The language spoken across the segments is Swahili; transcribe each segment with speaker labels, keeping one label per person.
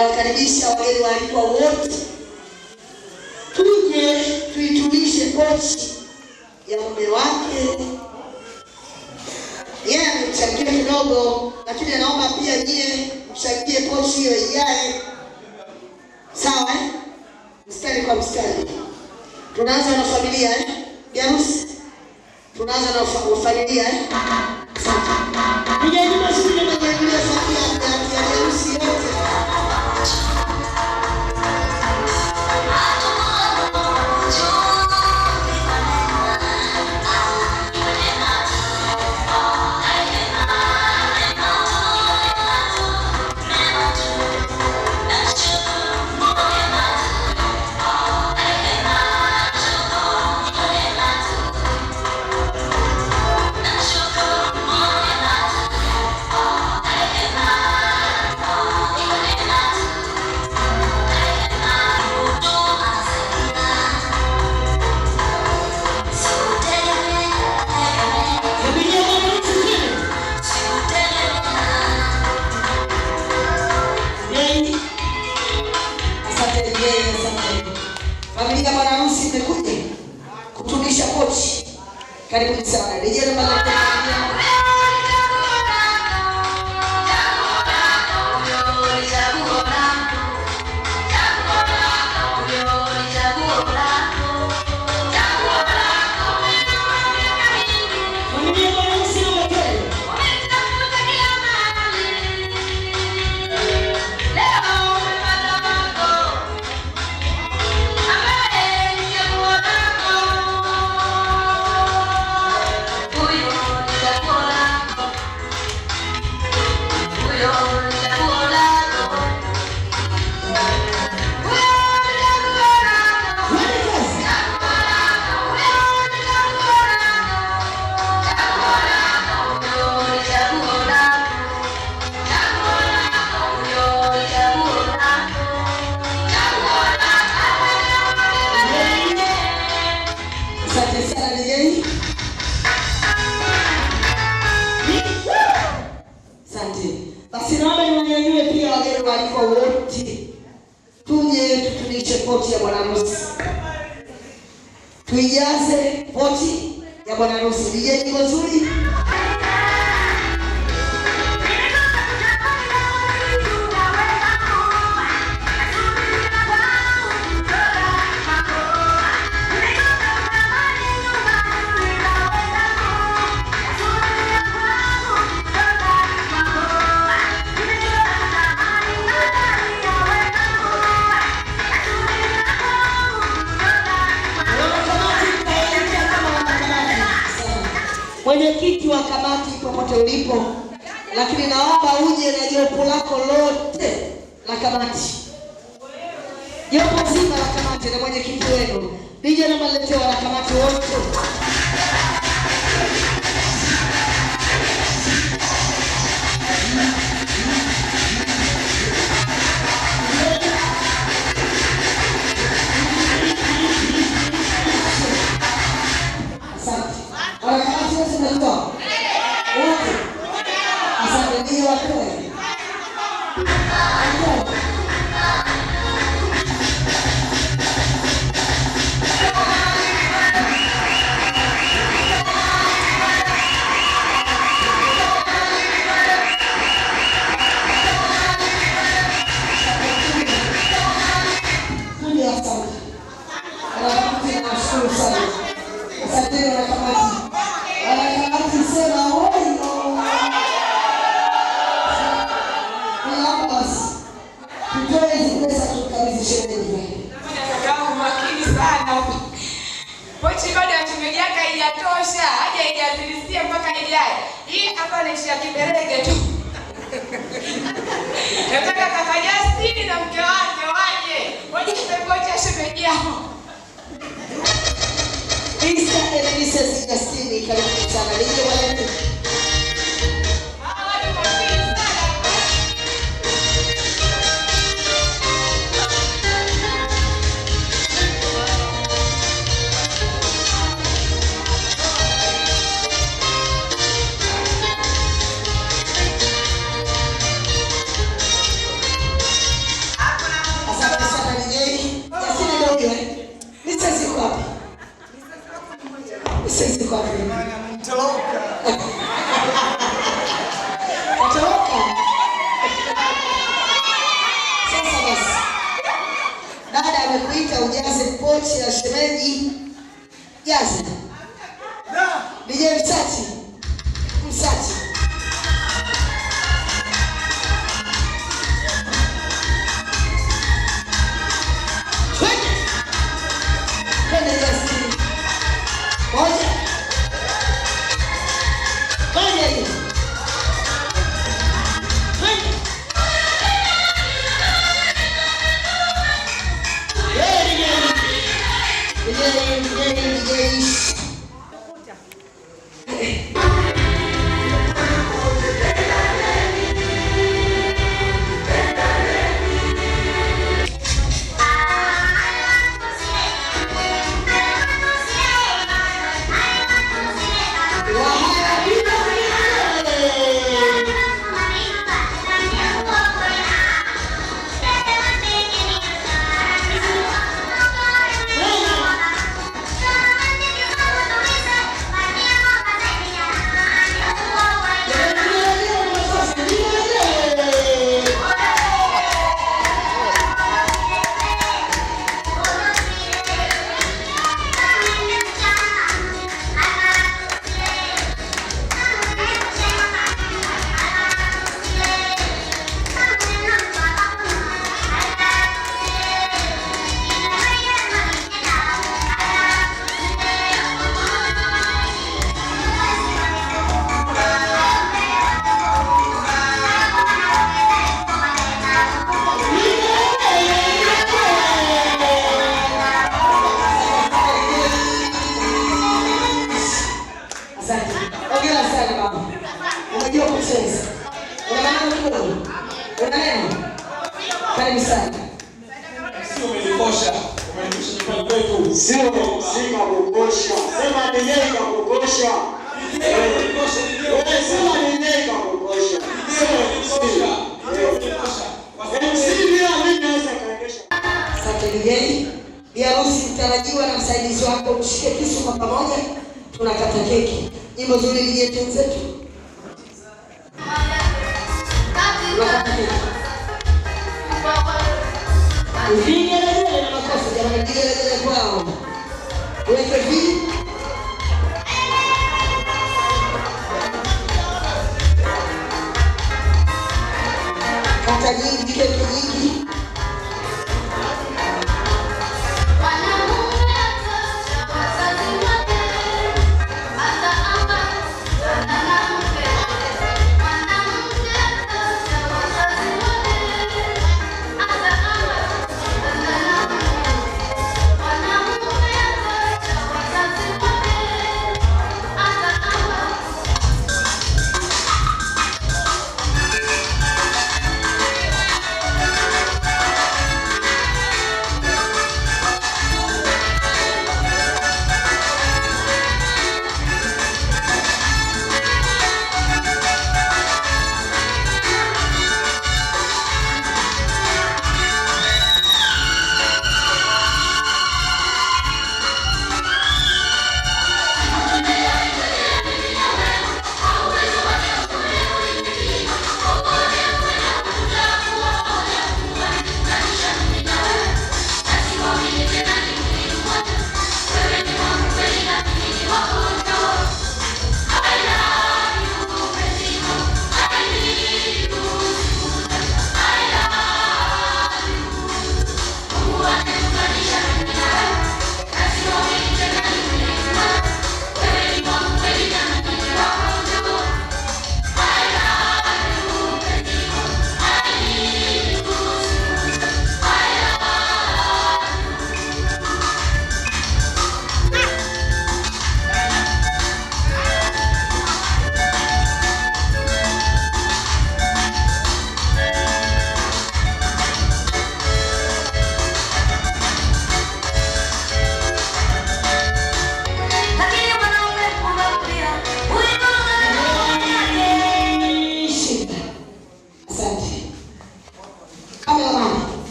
Speaker 1: Nawakaribisha wageni waalikwa wote, tuje tuitulishe pochi ya mume wake. Yeye amechangia kidogo, lakini naomba pia nyie mchangie pochi hiyo ijae. Sawa mstari kwa mstari. Tunaanza na familia Jarusi. Tunaanza na familia Asante. Nije nyuma sisi ndio tunaendelea familia ya Jarusi yote. Familia bwana harusi imekuja kutumisha pochi. Karibu sana. Rejea mara basi naomba niwanyanyue pia wageni waalikwa wote. Tuje tutulishe pochi ya bwana harusi. Tuijaze pochi ya bwana harusi. Nije nyimbo nzuri. Mwenyekiti wa kamati popote ulipo, lakini naomba uje na jopo lako lote la kamati. Jopo zima la kamati na mwenyekiti wenu. Nije na maletewa la kamati wote.
Speaker 2: Pochi bado tumejaka haijatosha, haja haijazilisia mpaka ijaye. Hii hapa ni shia kiberege tu. Nataka kaka Justin na mke wake waje. Waje pochi ashemeji yao.
Speaker 1: Mr. and Mrs. Justin, karibu sana. Nije walete. unajua Mrs. yuko wapi? Mrs. yuko wapi?
Speaker 3: Mtoroka.
Speaker 1: Mtoroka. Sasa basi. Dada amekuita ujaze pochi ya shemeji. Jaza. DJ Msachi. Msachi. Biharusi mtarajiwa na msaidizi wako mshike kisu kwa pamoja, tunakata keki. Nyimbo nzuri liyetu zetu. Vigelegele na makofi jamani, vigelegele kwao. Uweke vi. Kata nyingi, keki nyingi.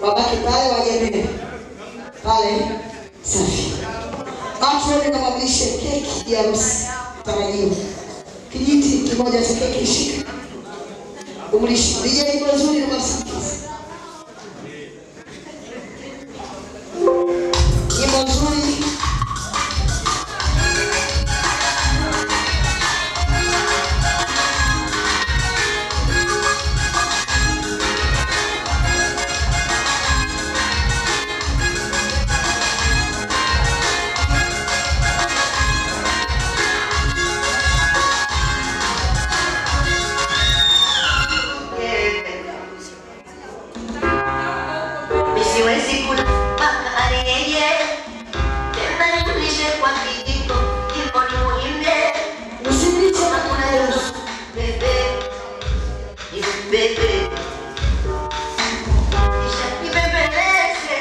Speaker 1: Wabaki pale wajembele. Pale safi. Watu wote kama mlishe keki ya harusi tarajiwa. Kijiti kimoja cha keki shika. Umlishe. Nije ipo nzuri na masikizi. Nyimbo nzuri.
Speaker 3: Siwezi kula mpaka aliyeye tena nilishe kwa kijiko hivyo ni muhimu.
Speaker 1: Usimliche
Speaker 3: Hakuna yote bebe bebe kisha nibembeleze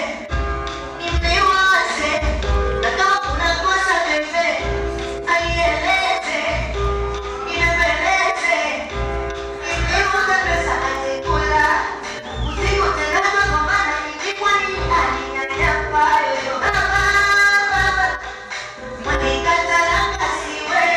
Speaker 3: nimewaze na kama kuna kosa bebe aieleze nibembeleze nimewaze pesa atikula usiku tena kwa maana nilikuwa ni alinyanyapa yoyo baba mwanikatala siwe.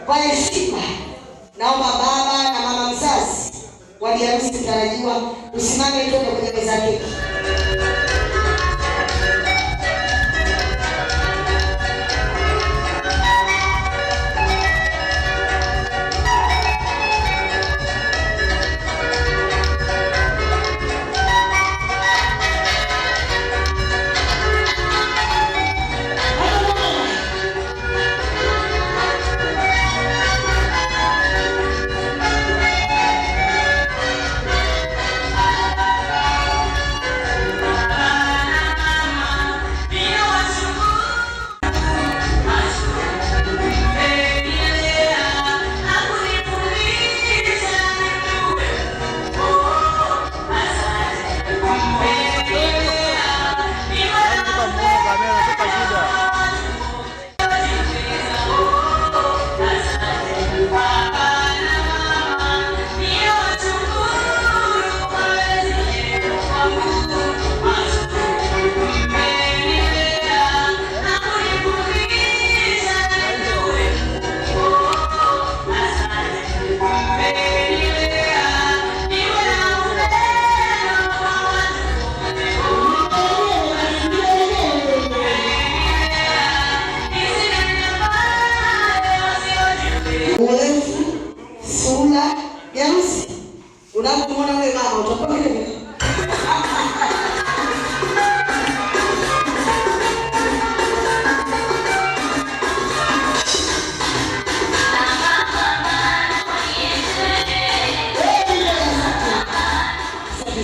Speaker 1: Kwa heshima naomba baba na mama mzazi wa harusi tarajiwa usimame toka kwenye meza keki. Sura ya harusi. Unapomwona wewe mama utakuwa vile.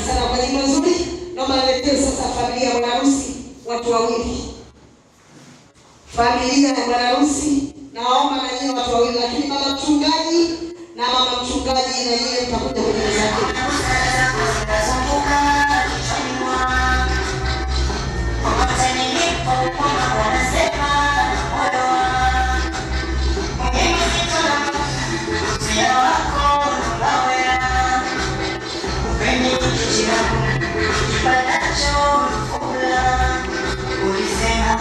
Speaker 1: Sana kwa nyimbo nzuri. Naomba niletee sasa familia ya harusi watu wawili. Familia ya harusi naomba na nyinyi watu wawili, lakini mama mchungaji na mama mchungaji na yeye mtakuja kwenye meza yake.
Speaker 3: Ulisema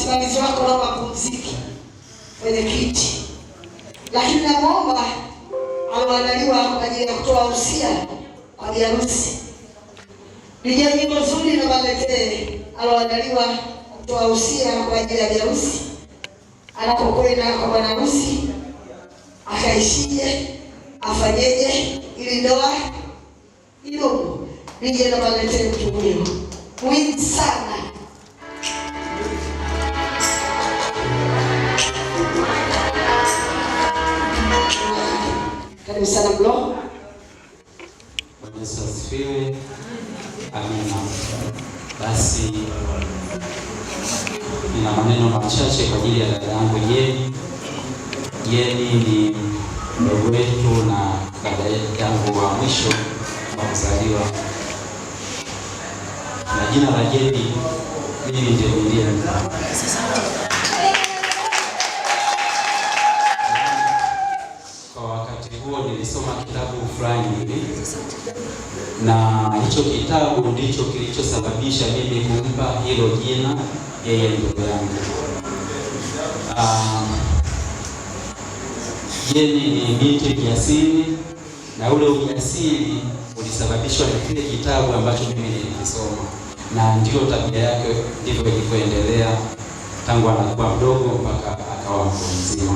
Speaker 1: msimamizi wako naomba pumziki kwenye kiti, lakini namuomba aloandaliwa kwa ajili ya kutoa usia kwa biharusi. Nije nyimbo nzuri na maletee aloandaliwa kutoa usia kwa ajili ya biharusi, anapokwenda kwa bwana harusi akaishije, afanyeje ili ndoa idumu. Nije na maletee mtu huyo muhimu sana. Karibu sana bro.
Speaker 4: Bwana Yesu asifiwe. Amina. Basi nina maneno machache kwa ajili ya dada yangu Jeni. Jeni ni ndugu wetu na dada yangu wa mwisho wa kuzaliwa. Na jina la Jeni mimi ndiye niliyempa. Nilisoma kitabu fulani hivi, na hicho kitabu ndicho kilichosababisha mimi kumpa hilo jina yeye ndugu yangu. Jeni ni binti jasiri, na ule ujasiri ulisababishwa na kile kitabu ambacho mimi nilikisoma, na ndio tabia yake ndivyo ilivyoendelea tangu anakuwa mdogo mpaka akawa mtu mzima.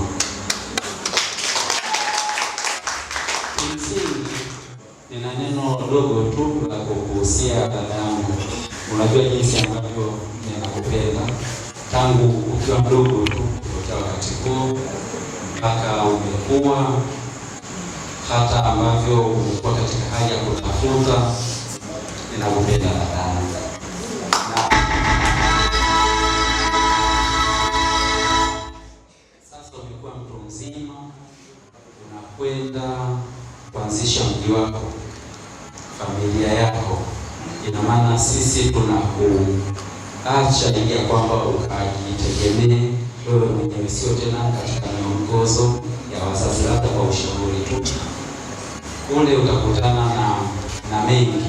Speaker 4: Nina neno dogo tu la kukuhusia dada yangu. Unajua jinsi ambavyo ninakupenda tangu ukiwa mdogo tu kutoka wakati huu mpaka umekuwa, hata ambavyo umekuwa katika hali ya kutafuta. Ninakupenda dada yangu. Sasa umekuwa mtu mzima, unakwenda kuanzisha mji wako, familia yako. Ina maana sisi tunakuacha ili ya kwamba ukajitegemee wewe mwenyewe, sio tena katika miongozo ya wazazi, labda kwa ushauri tu. Kule utakutana na mengi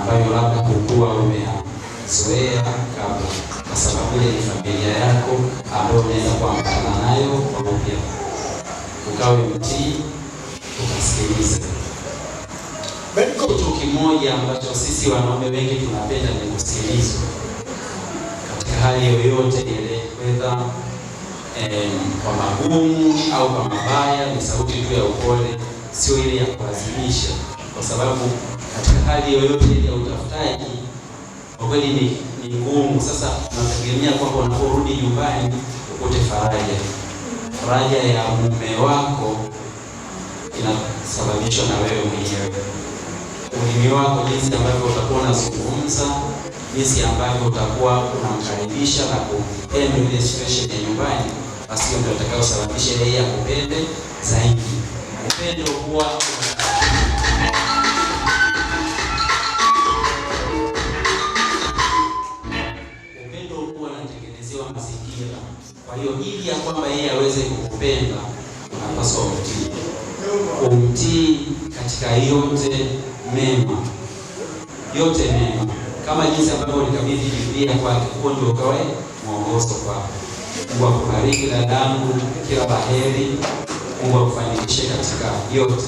Speaker 4: ambayo labda hukuwa umeyazoea kabla, kwa sababu ile ni familia yako ambayo unaweza kuambatana nayo kwa upya. Ukawe mtii, ukasikilize. Kitu kimoja ambacho sisi wanaume wengi tunapenda ni kusikilizwa katika hali yoyote ile, whether kwa magumu au kwa mabaya. Ni sauti tu ya upole, sio ile ya kulazimisha, kwa sababu katika hali yoyote ile ya utafutaji kwa kweli ni ngumu. Sasa tunategemea kwamba unaporudi nyumbani upate faraja ya mume wako inasababishwa na wewe mwenyewe. Ulimi wako, jinsi ambavyo utakuwa unazungumza, jinsi ambavyo utakuwa unamkaribisha na kupenda ile situation ya nyumbani, basi ndio utakayosababisha yeye akupende zaidi. Upendo huwa unatengenezewa mazingira. Kwa hiyo ili ya kwamba yeye aweze kukupenda, unapaswa umtii katika yote mema, kama jinsi ambavyo ulikabidhi Biblia kwake, huo ndio ukawe mwongozo kwako. Mungu akubariki dadangu, kila laheri. Mungu akufanikishe katika yote.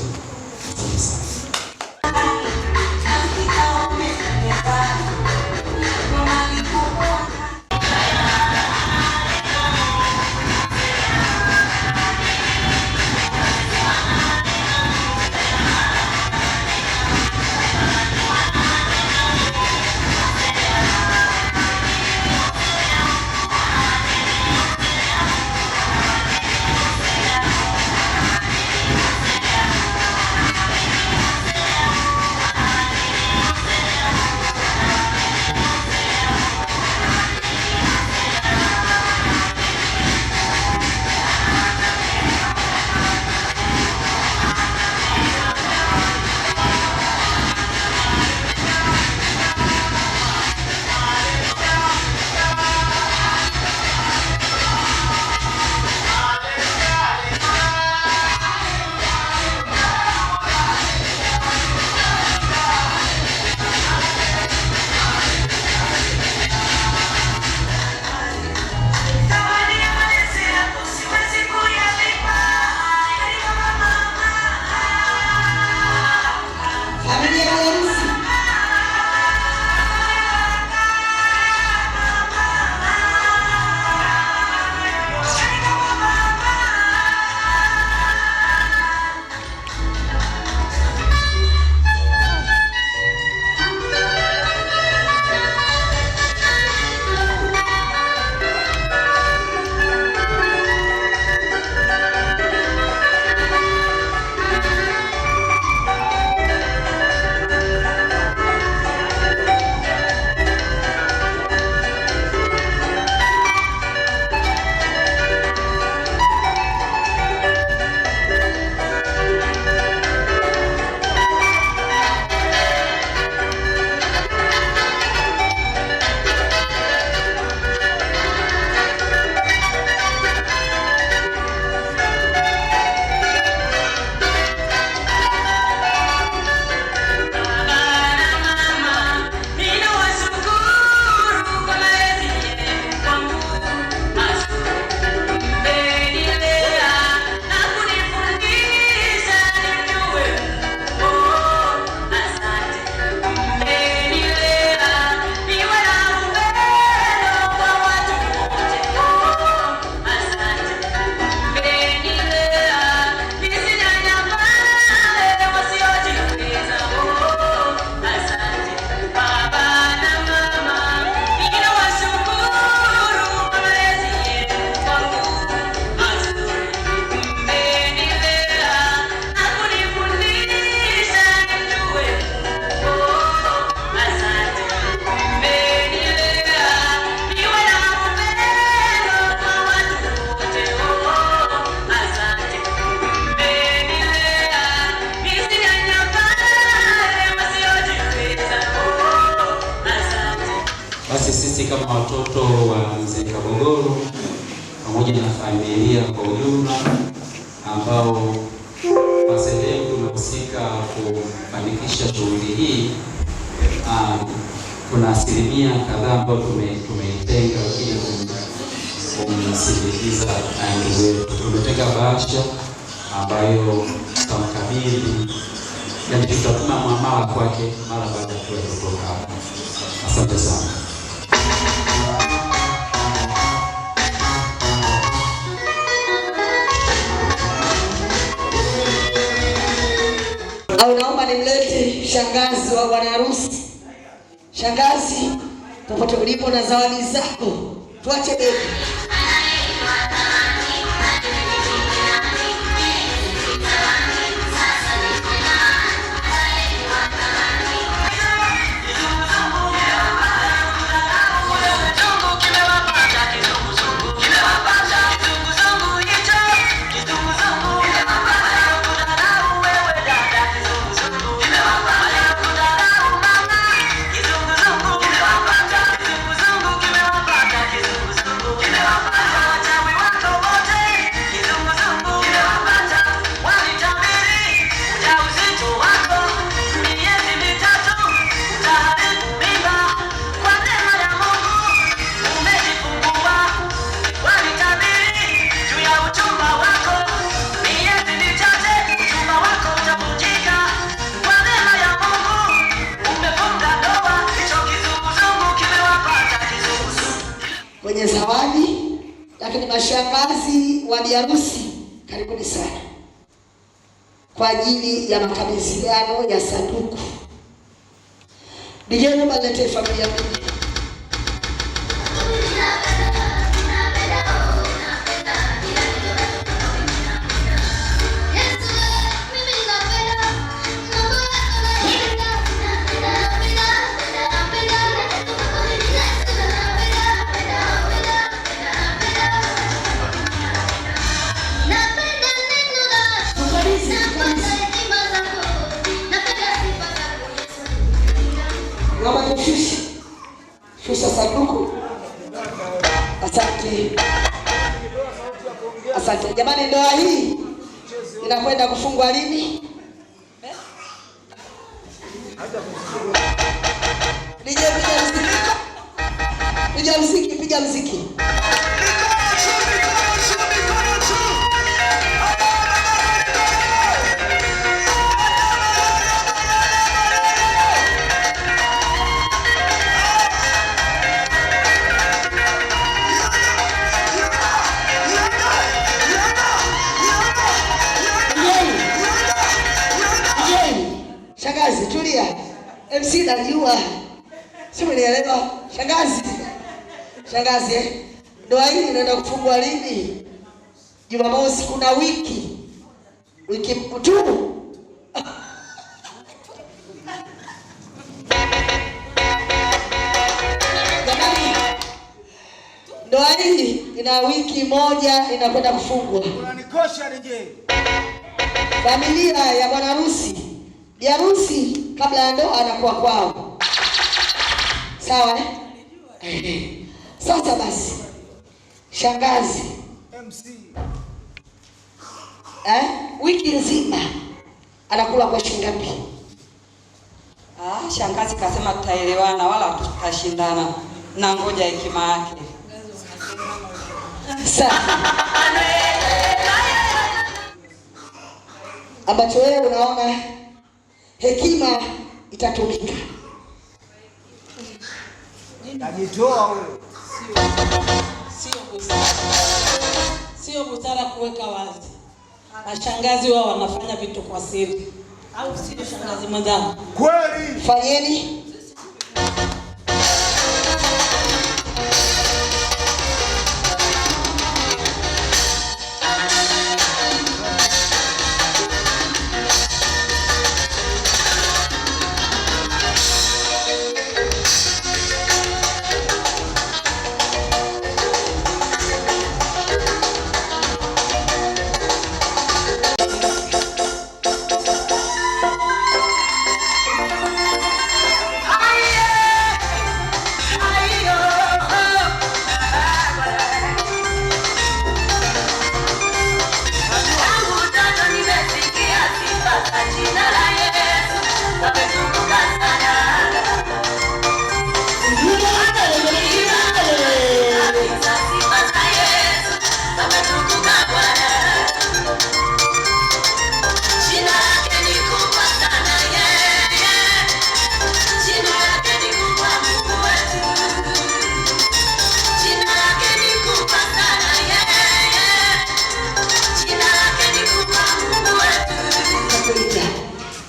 Speaker 4: kama watoto wa Mzee Kabogoro pamoja na familia kwa ujumla ambao kwa sehemu tumehusika kufanikisha shughuli hii. Kuna asilimia kadhaa ambayo tumeitenga ili kumsindikiza ndugu wetu. Tumetenga bahasha ambayo tutamkabidhi, yaani tutatuma muamala kwake mara baada ya kutoka hapa. Asante sana.
Speaker 1: Au naomba nimlete shangazi wa bwana harusi. Shangazi, popote ulipo na zawadi zako. Tuache begi. Kwenye zawadi, lakini mashangazi wa biharusi karibuni sana kwa ajili ya makabidhiano ya sanduku. DJ naomba lete familia mbili. Shusha sanduku. Asante. Asante. Jamani, ndoa hii inakwenda kufungwa lini? Piga muziki. Shangazi, tulia. MC najua. Sio unielewa. Shangazi, ndoa hii inaenda kufungwa lini? Jumamosi, kuna wiki tu. Ndoa hii ina wiki moja inakwenda kufungwa.
Speaker 5: Unanikosha nije.
Speaker 1: Familia ya bwana harusi, biharusi kabla ya ndoa anakuwa kwao. Sawa eh? Sasa basi. Shangazi
Speaker 5: MC.
Speaker 1: Wiki nzima anakula kwa shilingi ngapi?
Speaker 6: Shangazi kasema tutaelewana wala tutashindana. Na ngoja hekima yake.
Speaker 1: Sasa ambacho wewe unaona hekima itatumika.
Speaker 5: Najitoa wewe.
Speaker 7: Sio busara kuweka wazi. Mashangazi wao wanafanya vitu kwa siri. Au sio shangazi mwenzangu?
Speaker 5: Kweli.
Speaker 1: Fanyeni.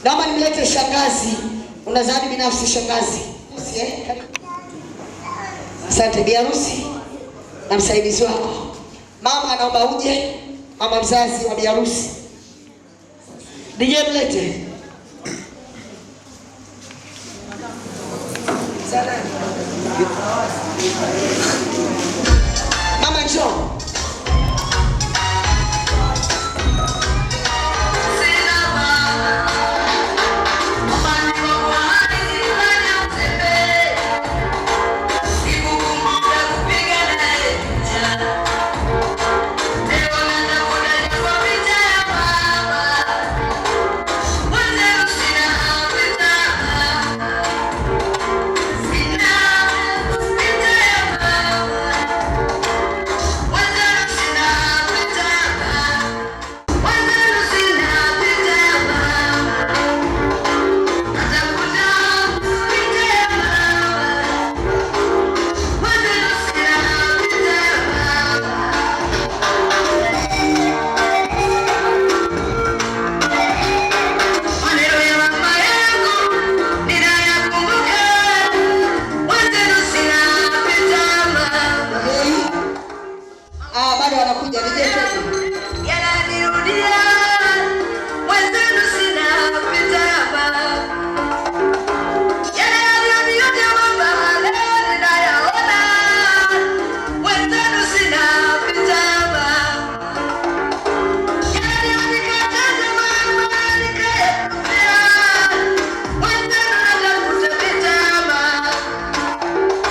Speaker 1: Naomba nimlete shangazi. Una zawadi binafsi shangazi. Asante bi harusi na msaidizi wako. Mama naomba uje. Mama mzazi wa bi harusi. DJ mlete. Mama njoo.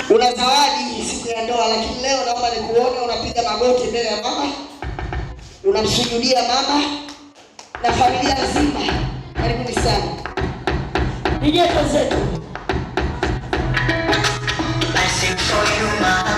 Speaker 1: Una zawadi siku ya ndoa, lakini leo naomba nikuone unapiga magoti mbele ya mama. Unamsujudia mama na familia nzima. Karibuni sana. Nije zetu.
Speaker 3: I sing for you, mama.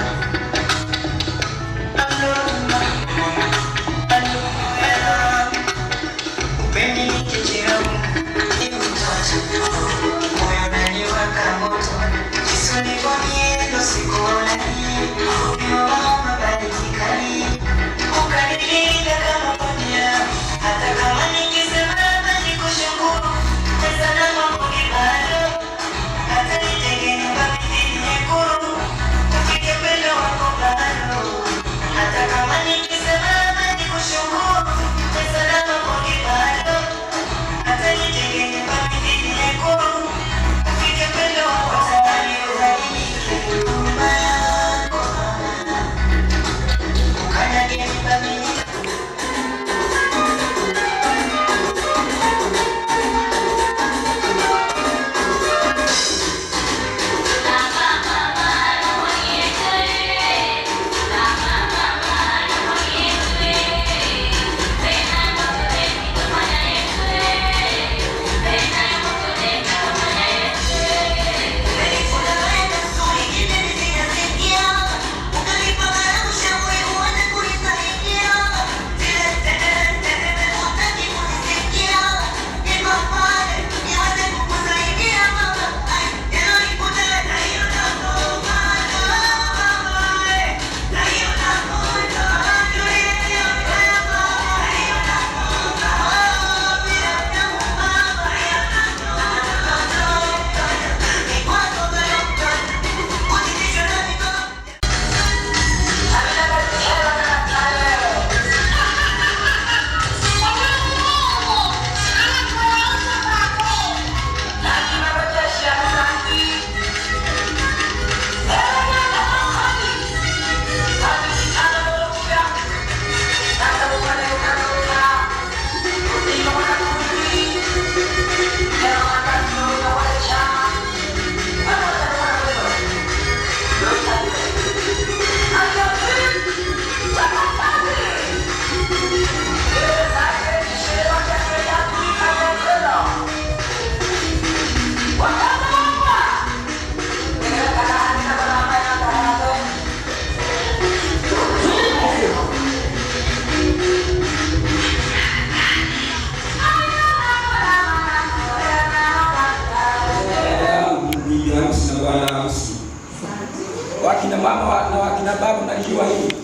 Speaker 8: Wakina mama na wakina baba mnajua hili.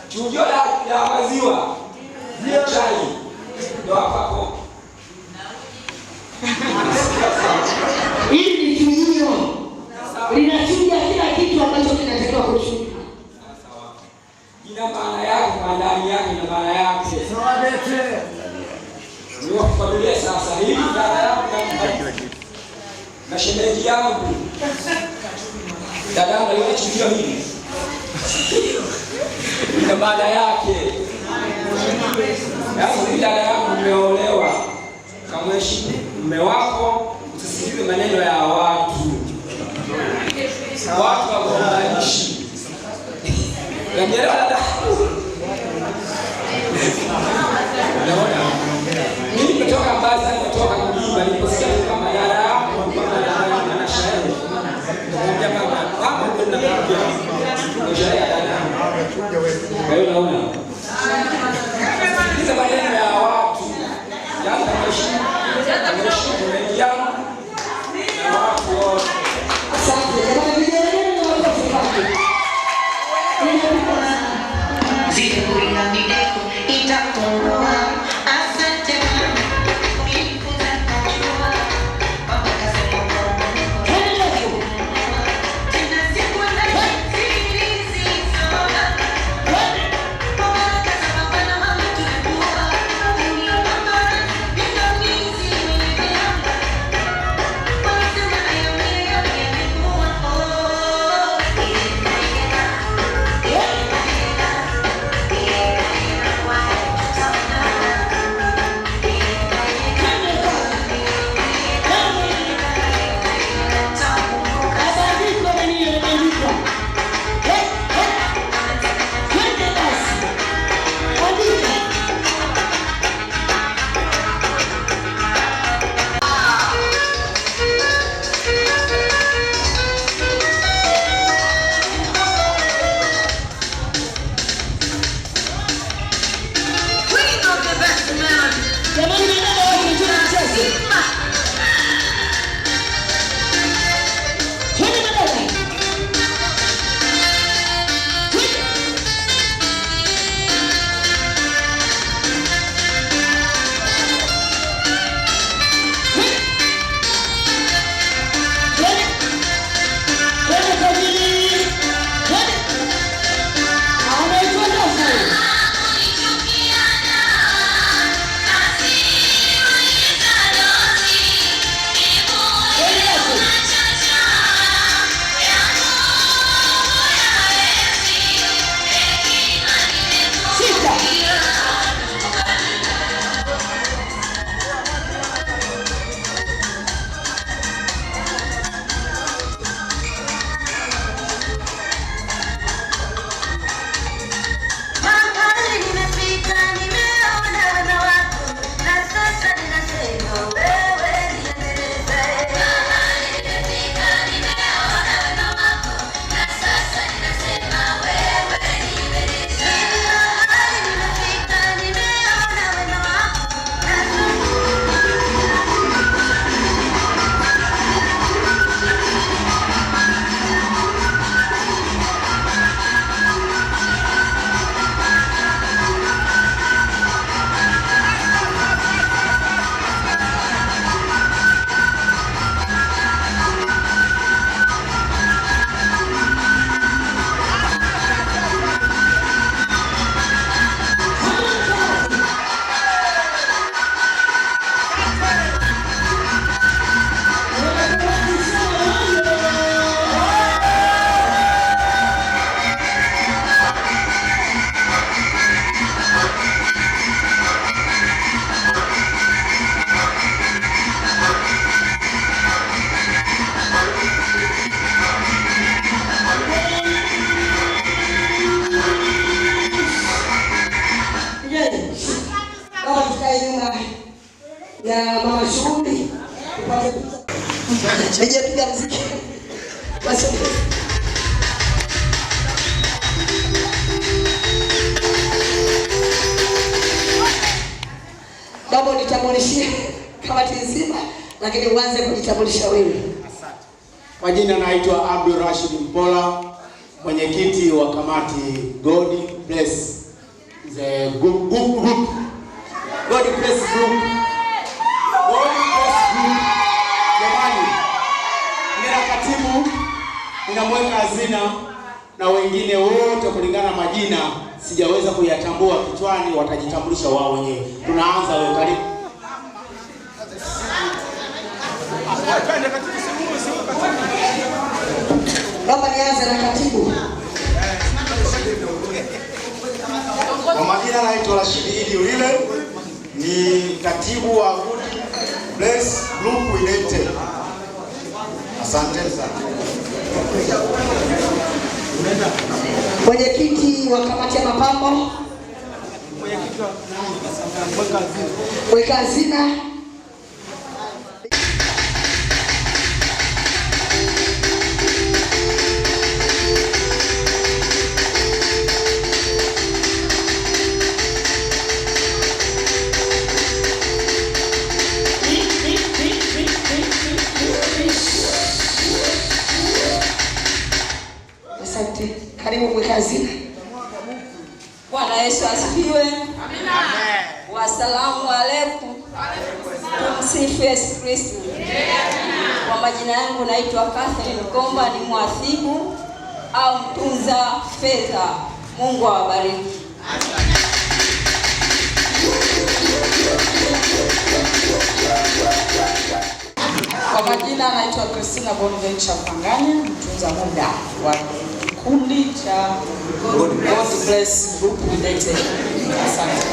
Speaker 8: Chujio la maziwa. Ndio chai. Ndio hapo.
Speaker 1: Hili ni chujio. Linachuja kila kitu ambacho kinatakiwa kuchuja.
Speaker 8: Sawa. Ina maana yake, ndani yake ina maana yake.
Speaker 5: Sawa bete.
Speaker 8: Ndio kufuatilia sasa hivi dada yangu na shemeji yangu. Dada yangu ile chujio hili. Ina maana yake. Sasa dada yangu umeolewa. Kamheshimu mume wako, usisikilize maneno ya watu. Watu wagombanishi. Unanielewa dada? Unaona? Mimi nimetoka mbali sana, nimetoka kuimba, niliposikia kama dada yangu ana shairi. Nikamwambia mama ndio ninakuja. Ndio shairi ya dada yangu. Kwa hiyo unaona? Hizo maneno ya watu. Yaani mheshimu shemeji yangu na watu wote.
Speaker 1: Asante. Jamani vijana na watu wafanye.
Speaker 3: Zile kuringa mideko itakuwa asante mama. Nilikuza kujua baba kasema tena siku na sisi soga. Baba kasema bana mama tulikuwa ni mama ndio mizi nimeanga. Wanasema ayamea yamekuwa
Speaker 1: ya mama shughuli upate picha. Nije piga muziki. Basi. Baba nitambulishie kamati nzima, lakini uanze kujitambulisha wewe.
Speaker 9: Asante. Kwa jina naitwa Abdul Rashid Mpola, mwenyekiti wa kamati God Bless the group. God Bless Group. God Bless Group. Jamani, nina katibu, ninamweka hazina na wengine wote kulingana majina sijaweza kuyatambua kichwani, watajitambulisha wao wenyewe. Tunaanza wewe, karibu.
Speaker 1: Baba nianze na katibu.
Speaker 9: Kwa majina naitwa Rashidi Idi Ulile, ni katibu wa God Bless Group United. Asante sana.
Speaker 1: Mwenyekiti wa kamati ya mapambo.
Speaker 5: Mwenyekiti wa
Speaker 1: mweka hazina. Asante. Karibu mweka hazina.
Speaker 6: Bwana Yesu asifiwe. Amina. Wasalamu alaykum. Tumsifu Yesu Kristo. Kwa majina yangu naitwa Catherine Komba, ni mhasibu au mtunza fedha. Mungu awabariki.
Speaker 7: Kwa majina naitwa Christina Bonventure Panganya, mtunza muda wa kikundi cha God Bless Group United. Asante.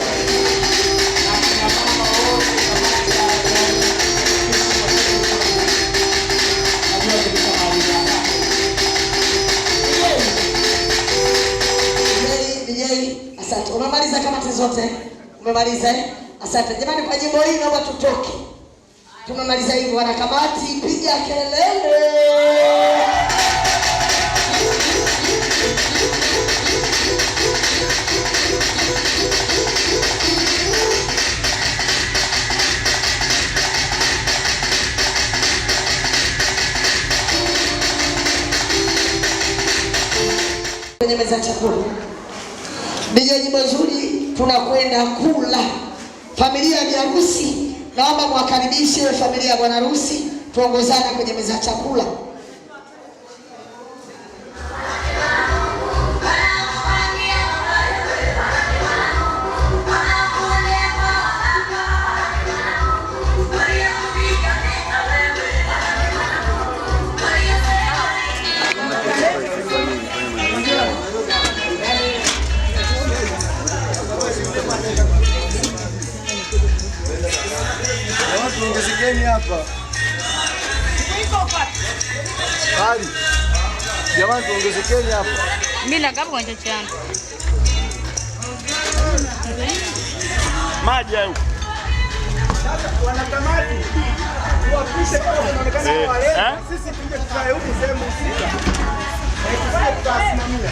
Speaker 1: Asante. Umemaliza kamati zote? Umemaliza eh? Asante. Jamani, kwa jimbo hili naomba tutoke. Tumemaliza hivi, wana kamati piga kelele. Kwenye meza chakula. Ndio jimbo nzuri, tunakwenda kula. Familia ya harusi, naomba mwakaribishe familia ya bwana harusi, tuongozane kwenye meza ya chakula.
Speaker 5: tuongezekeni hapa. Hali. Jamani tuongezekeni hapa.
Speaker 10: Mimi na kama kwenye changu.
Speaker 5: Maji hayo. Sasa wanakamati tuwapishe kama wanaonekana wale. Sisi tuje tukae huku sehemu husika. Tukasimamia.